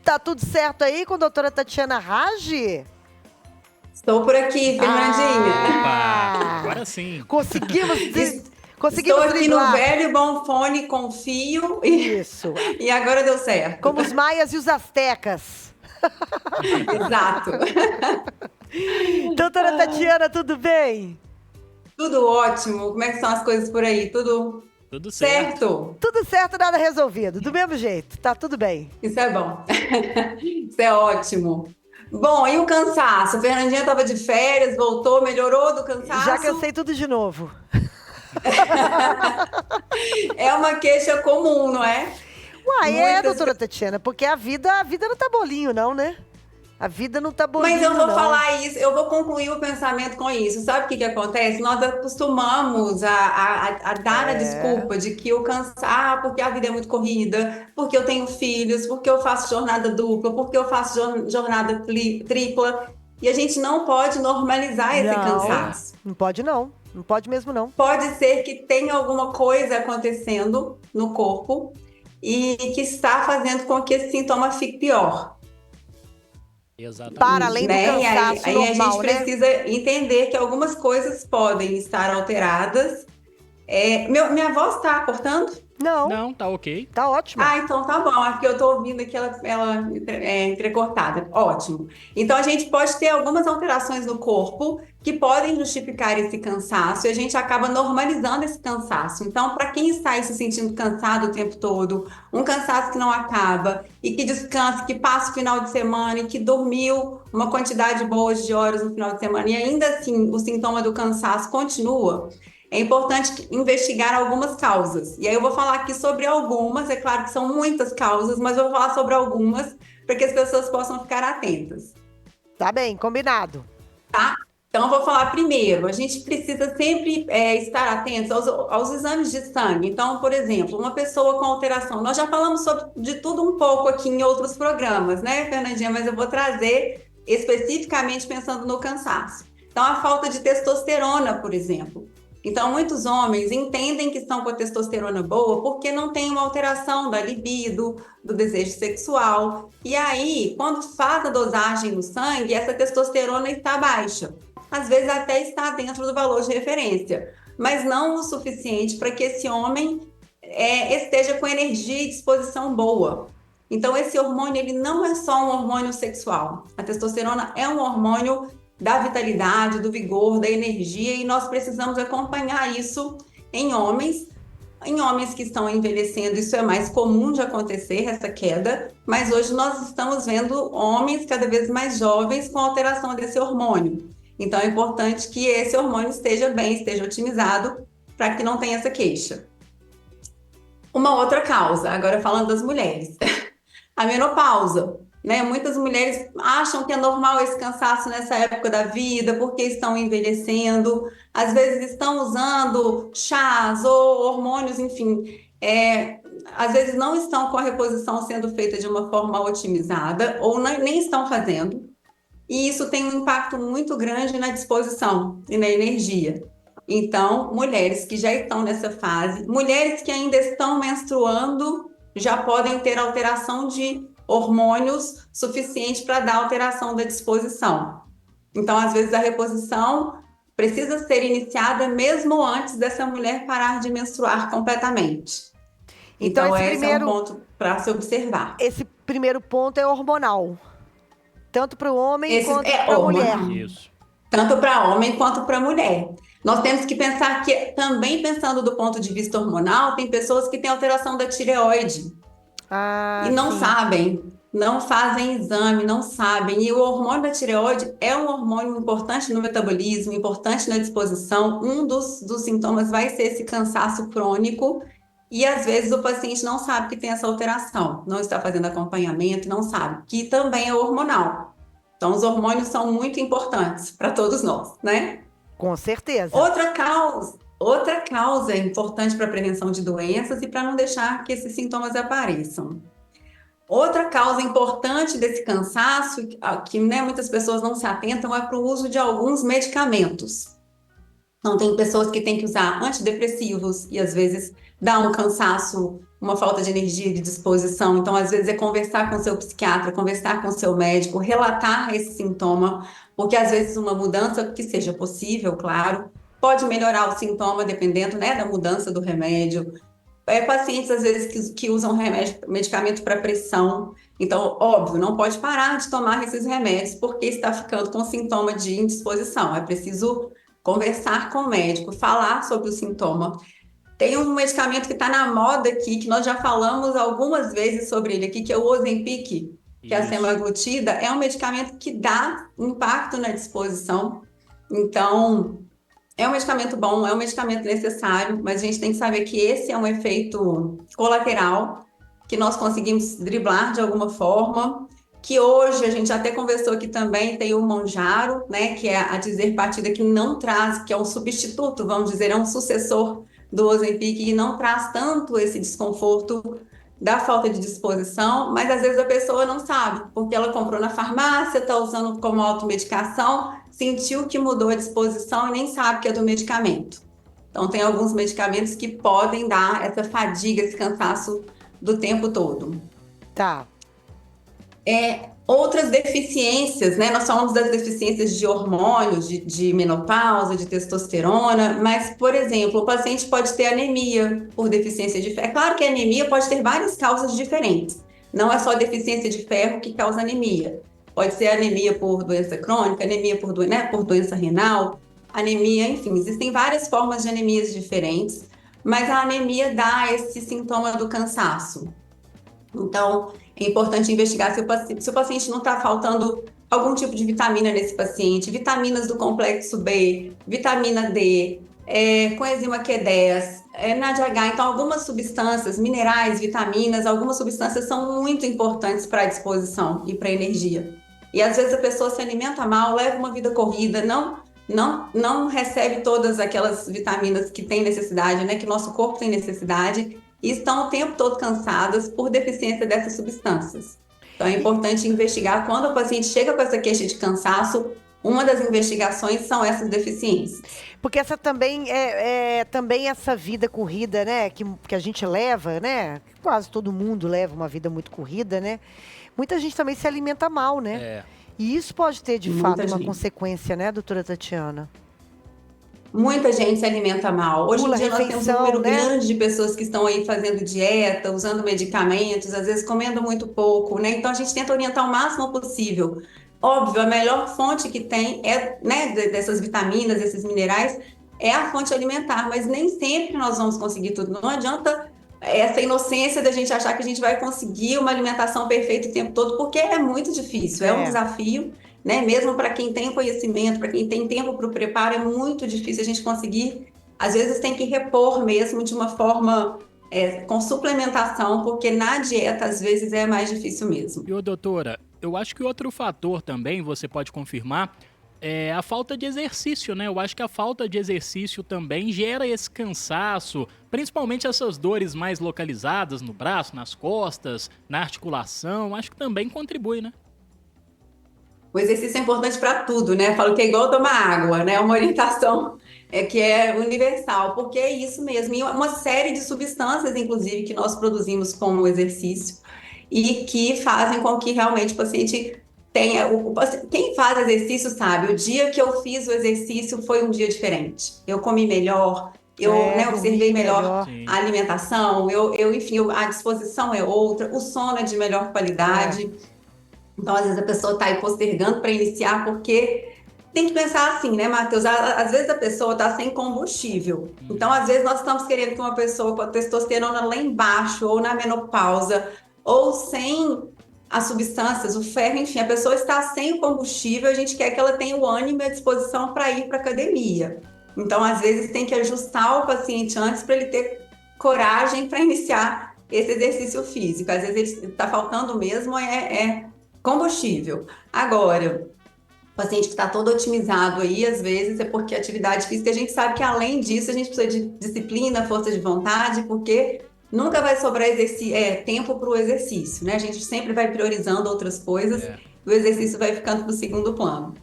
Tá tudo certo aí com a doutora Tatiana Rage? Estou por aqui, Fernandinha. Opa, agora sim. Conseguimos Estou aqui no driblar. velho e bom fone com fio Isso. e agora deu certo. Como os maias e os astecas. Exato. Doutora Tatiana, tudo bem? Tudo ótimo. Como é que são as coisas por aí? Tudo Tudo certo. certo? Tudo certo, nada resolvido. Do mesmo jeito, tá tudo bem. Isso é bom. Isso é ótimo. Bom, e o cansaço? A Fernandinha estava de férias, voltou, melhorou do cansaço? Já cansei tudo de novo. É uma queixa comum, não é? Uai, doutora Tatiana, porque a vida não tá bolinho, não, né? A vida não tá bolinho, Mas eu vou não. falar isso, eu vou concluir o pensamento com isso. Sabe o que acontece? Nós acostumamos a dar a desculpa de que o cansar, porque a vida é muito corrida, porque eu tenho filhos, porque eu faço jornada dupla, porque eu faço jornada tripla. E a gente não pode normalizar esse cansaço. Não pode não. Não pode mesmo não. Pode ser que tenha alguma coisa acontecendo no corpo e que está fazendo com que esse sintoma fique pior. Exatamente. Para além do cansaço aí normal, a gente né? precisa entender que algumas coisas podem estar alteradas. Minha voz está cortando? Não, tá ok. Tá ótimo. Ah, então tá bom. É porque eu estou ouvindo aqui ela entrecortada. Ótimo. Então a gente pode ter algumas alterações no corpo que podem justificar esse cansaço e a gente acaba normalizando esse cansaço. Então, para quem está aí se sentindo cansado o tempo todo, um cansaço que não acaba e que descansa, que passa o final de semana e que dormiu uma quantidade boa de horas no final de semana e ainda assim o sintoma do cansaço continua, é importante investigar algumas causas. E aí eu vou falar aqui sobre algumas, é claro que são muitas causas, mas eu vou falar sobre algumas para que as pessoas possam ficar atentas. Tá bem, combinado. Tá? Então eu vou falar primeiro, a gente precisa sempre estar atentos aos exames de sangue. Então, por exemplo, uma pessoa com alteração, nós já falamos de tudo um pouco aqui em outros programas, né, Fernandinha? Mas eu vou trazer especificamente pensando no cansaço. Então, a falta de testosterona, por exemplo. Então, muitos homens entendem que estão com a testosterona boa porque não tem uma alteração da libido, do desejo sexual. E aí, quando faz a dosagem no sangue, essa testosterona está baixa. Às vezes até está dentro do valor de referência, mas não o suficiente para que esse homem esteja com energia e disposição boa. Então, esse hormônio ele não é só um hormônio sexual. A testosterona é um hormônio da vitalidade, do vigor, da energia, e nós precisamos acompanhar isso em homens. Em homens que estão envelhecendo, isso é mais comum de acontecer, essa queda, mas hoje nós estamos vendo homens cada vez mais jovens com alteração desse hormônio. Então, é importante que esse hormônio esteja bem, esteja otimizado, para que não tenha essa queixa. Uma outra causa, agora falando das mulheres, a menopausa. Né? Muitas mulheres acham que é normal esse cansaço nessa época da vida, porque estão envelhecendo, às vezes estão usando chás ou hormônios, enfim, às vezes não estão com a reposição sendo feita de uma forma otimizada, ou nem estão fazendo, e isso tem um impacto muito grande na disposição e na energia. Então, mulheres que já estão nessa fase, mulheres que ainda estão menstruando, já podem ter alteração de hormônios suficiente para dar alteração da disposição. Então, às vezes, a reposição precisa ser iniciada mesmo antes dessa mulher parar de menstruar completamente. Então esse é um ponto para se observar. Esse primeiro ponto é hormonal. Tanto para o homem quanto para a mulher. Isso. Tanto para homem quanto para mulher. Nós temos que pensar que, também pensando do ponto de vista hormonal, tem pessoas que têm alteração da tireoide. E não sabem, não fazem exame, não sabem. E o hormônio da tireoide é um hormônio importante no metabolismo, importante na disposição. Um dos sintomas vai ser esse cansaço crônico. E às vezes o paciente não sabe que tem essa alteração, não está fazendo acompanhamento, não sabe, que também é hormonal. Então, os hormônios são muito importantes para todos nós, né? Com certeza. Outra causa importante para a prevenção de doenças e para não deixar que esses sintomas apareçam. Outra causa importante desse cansaço, que muitas pessoas não se atentam, é para o uso de alguns medicamentos. Então, tem pessoas que têm que usar antidepressivos e às vezes dá um cansaço, uma falta de energia, de disposição. Então, às vezes, é conversar com seu psiquiatra, conversar com seu médico, relatar esse sintoma, porque às vezes uma mudança que seja possível, claro, pode melhorar o sintoma dependendo, né, da mudança do remédio. Pacientes, às vezes, que usam medicamento para pressão. Então, óbvio, não pode parar de tomar esses remédios porque está ficando com sintoma de indisposição. É preciso conversar com o médico, falar sobre o sintoma. Tem um medicamento que está na moda aqui, que nós já falamos algumas vezes sobre ele aqui, que é o Ozempic, que é a Isso. semaglutida. É um medicamento que dá impacto na disposição. Então, é um medicamento bom, é um medicamento necessário, mas a gente tem que saber que esse é um efeito colateral que nós conseguimos driblar de alguma forma, que hoje a gente até conversou aqui também, tem o Mounjaro, né, que é a dizerbatida que não traz, que é um substituto, vamos dizer, é um sucessor do Ozempic e não traz tanto esse desconforto da falta de disposição, mas às vezes a pessoa não sabe, porque ela comprou na farmácia, está usando como automedicação, sentiu que mudou a disposição e nem sabe que é do medicamento. Então, tem alguns medicamentos que podem dar essa fadiga, esse cansaço do tempo todo. Tá. Outras deficiências, né? Nós falamos das deficiências de hormônios, de menopausa, de testosterona, mas, por exemplo, o paciente pode ter anemia por deficiência de ferro. É claro que a anemia pode ter várias causas diferentes. Não é só a deficiência de ferro que causa anemia. Pode ser anemia por doença crônica, anemia por doença renal, anemia, enfim, existem várias formas de anemias diferentes, mas a anemia dá esse sintoma do cansaço. Então, é importante investigar se o paciente não está faltando algum tipo de vitamina nesse paciente, vitaminas do complexo B, vitamina D, coenzima Q10, NADH. Então, algumas substâncias, minerais, vitaminas, algumas substâncias são muito importantes para a disposição e para a energia. E às vezes a pessoa se alimenta mal, leva uma vida corrida, não recebe todas aquelas vitaminas que tem necessidade, né, que nosso corpo tem necessidade, e estão o tempo todo cansadas por deficiência dessas substâncias. Então, é importante investigar quando o paciente chega com essa queixa de cansaço. Uma das investigações são essas deficiências. Porque essa também também essa vida corrida, né, que a gente leva, né? Quase todo mundo leva uma vida muito corrida, né? Muita gente também se alimenta mal, né? E isso pode ter, de fato, uma consequência, né, doutora Tatiana? Muita gente se alimenta mal. Hoje em dia nós temos um número grande de pessoas que estão aí fazendo dieta, usando medicamentos, às vezes comendo muito pouco, né? Então a gente tenta orientar o máximo possível. Óbvio, a melhor fonte que tem né, dessas vitaminas, desses minerais, é a fonte alimentar, mas nem sempre nós vamos conseguir tudo. Não adianta essa inocência da gente achar que a gente vai conseguir uma alimentação perfeita o tempo todo, porque é muito difícil, é um desafio. Né? Mesmo para quem tem conhecimento, para quem tem tempo para o preparo, é muito difícil a gente conseguir. Às vezes tem que repor mesmo de uma forma com suplementação, porque na dieta às vezes é mais difícil mesmo. E, doutora, eu acho que outro fator também, você pode confirmar, é a falta de exercício, né? Eu acho que a falta de exercício também gera esse cansaço, principalmente essas dores mais localizadas no braço, nas costas, na articulação, acho que também contribui, né? O exercício é importante para tudo, né? Falo que é igual tomar água, né? Uma orientação que é universal, porque é isso mesmo. E uma série de substâncias, inclusive, que nós produzimos com o exercício e que fazem com que realmente o paciente tenha... Quem faz exercício sabe, o dia que eu fiz o exercício foi um dia diferente. Eu comi melhor, eu observei melhor a alimentação, enfim, a disposição é outra, o sono é de melhor qualidade. Então, às vezes, a pessoa está aí postergando para iniciar, porque tem que pensar assim, né, Matheus? Às vezes a pessoa está sem combustível. Então, às vezes, nós estamos querendo que uma pessoa com a testosterona lá embaixo, ou na menopausa, ou sem as substâncias, o ferro, enfim, a pessoa está sem o combustível, a gente quer que ela tenha o ânimo e a disposição para ir para a academia. Então, às vezes, tem que ajustar o paciente antes para ele ter coragem para iniciar esse exercício físico. Às vezes, ele está faltando mesmo combustível. Agora, o paciente que está todo otimizado aí, às vezes, é porque a atividade física, a gente sabe que além disso, a gente precisa de disciplina, força de vontade, porque nunca vai sobrar tempo para o exercício, né? A gente sempre vai priorizando outras coisas e o exercício vai ficando para o segundo plano.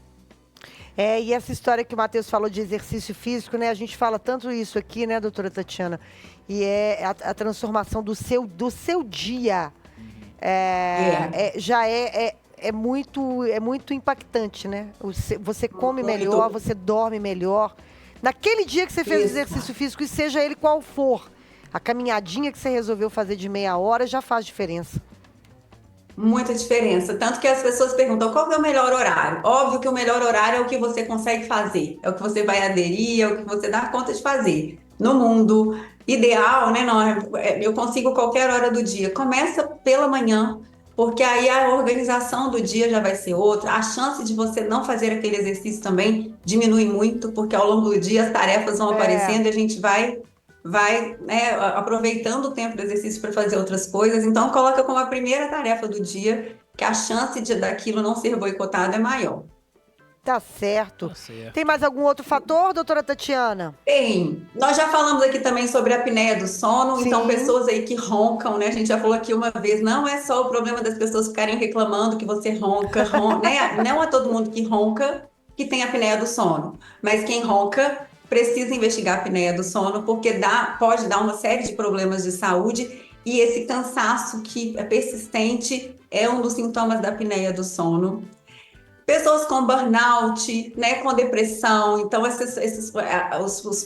E essa história que o Matheus falou de exercício físico, né? A gente fala tanto isso aqui, né, doutora Tatiana? E é a transformação do seu dia. Já é muito impactante, né? Você come melhor, você dorme melhor. Naquele dia que você fez o exercício físico, e seja ele qual for, a caminhadinha que você resolveu fazer de meia hora já faz diferença. Muita diferença. Tanto que as pessoas perguntam qual é o melhor horário. Óbvio que o melhor horário é o que você consegue fazer, é o que você vai aderir, é o que você dá conta de fazer. No mundo ideal, né? Não, eu consigo qualquer hora do dia. Começa pela manhã, porque aí a organização do dia já vai ser outra. A chance de você não fazer aquele exercício também diminui muito, porque ao longo do dia as tarefas vão aparecendo e a gente vai, né, aproveitando o tempo do exercício para fazer outras coisas. Então, coloca como a primeira tarefa do dia, que a chance daquilo não ser boicotado é maior. Tá certo. Tem mais algum outro fator, doutora Tatiana? Tem. Nós já falamos aqui também sobre a apneia do sono. Sim. Então, pessoas aí que roncam, né? A gente já falou aqui uma vez, não é só o problema das pessoas ficarem reclamando que você ronca, né? Não é todo mundo que ronca que tem apneia do sono. Mas quem ronca precisa investigar a apneia do sono, porque pode dar uma série de problemas de saúde, e esse cansaço que é persistente é um dos sintomas da apneia do sono. Pessoas com burnout, né, com depressão, então os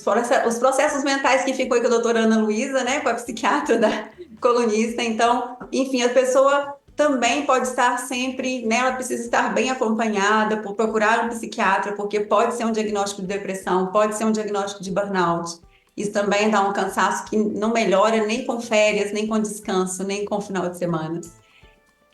processos mentais que ficou aí com a doutora Ana Luísa, né, com a psiquiatra da colunista. Então, enfim, a pessoa também pode estar sempre, né, ela precisa estar bem acompanhada, por procurar um psiquiatra, porque pode ser um diagnóstico de depressão, pode ser um diagnóstico de burnout. Isso também dá um cansaço que não melhora nem com férias, nem com descanso, nem com final de semana.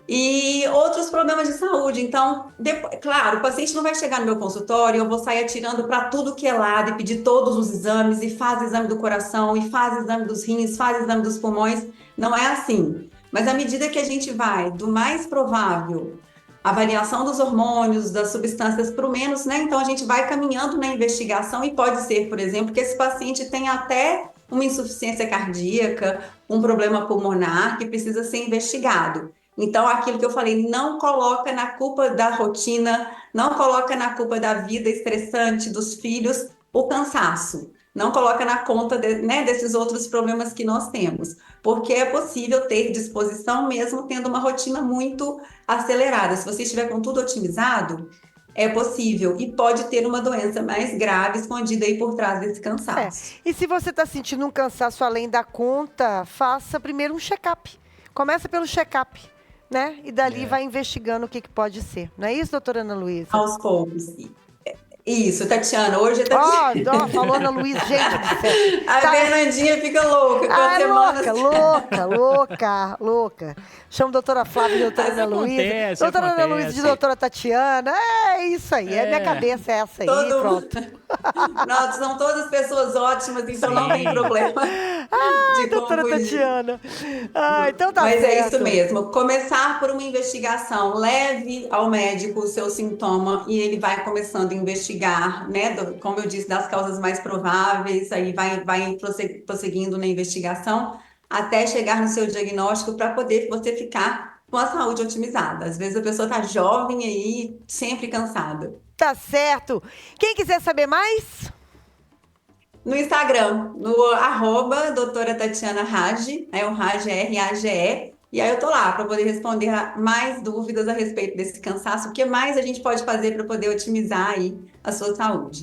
E outros problemas de saúde. Então, claro, o paciente não vai chegar no meu consultório, eu vou sair atirando para tudo que é lado e pedir todos os exames, e faz exame do coração, e faz exame dos rins, faz exame dos pulmões. Não é assim. Mas à medida que a gente vai do mais provável, a variação dos hormônios, das substâncias, para o menos, né? Então a gente vai caminhando na investigação, e pode ser, por exemplo, que esse paciente tenha até uma insuficiência cardíaca, um problema pulmonar que precisa ser investigado. Então, aquilo que eu falei, não coloca na culpa da rotina, não coloca na culpa da vida estressante dos filhos o cansaço. Não coloca na conta né, desses outros problemas que nós temos. Porque é possível ter disposição mesmo tendo uma rotina muito acelerada. Se você estiver com tudo otimizado, é possível. E pode ter uma doença mais grave escondida aí por trás desse cansaço. E se você está sentindo um cansaço além da conta, faça primeiro um check-up. Começa pelo check-up. Né? E dali vai investigando o que pode ser. Não é isso, doutora Ana Luísa? Aos poucos. Isso, Tatiana. Hoje a Tatiana... falou Ana Luísa, gente do céu. A Fernandinha fica louca. Louca. Chama a doutora Flávia de doutora Ana Luísa. Doutora Ana Luísa de doutora Tatiana. É isso aí. Minha cabeça é essa aí. Pronto. Não, são todas pessoas ótimas, então não tem problema. Doutora Tatiana. Então tá Mas certo. É isso mesmo. Começar por uma investigação. Leve ao médico o seu sintoma e ele vai começando a investigar, né? Como eu disse, das causas mais prováveis, aí vai prosseguindo na investigação até chegar no seu diagnóstico, para poder você ficar com a saúde otimizada. Às vezes a pessoa tá jovem aí, sempre cansada. Tá certo. Quem quiser saber mais? No Instagram, no @doutora Tatiana Rage, o Rage é RAGE, e aí eu tô lá para poder responder mais dúvidas a respeito desse cansaço, o que mais a gente pode fazer para poder otimizar aí a sua saúde.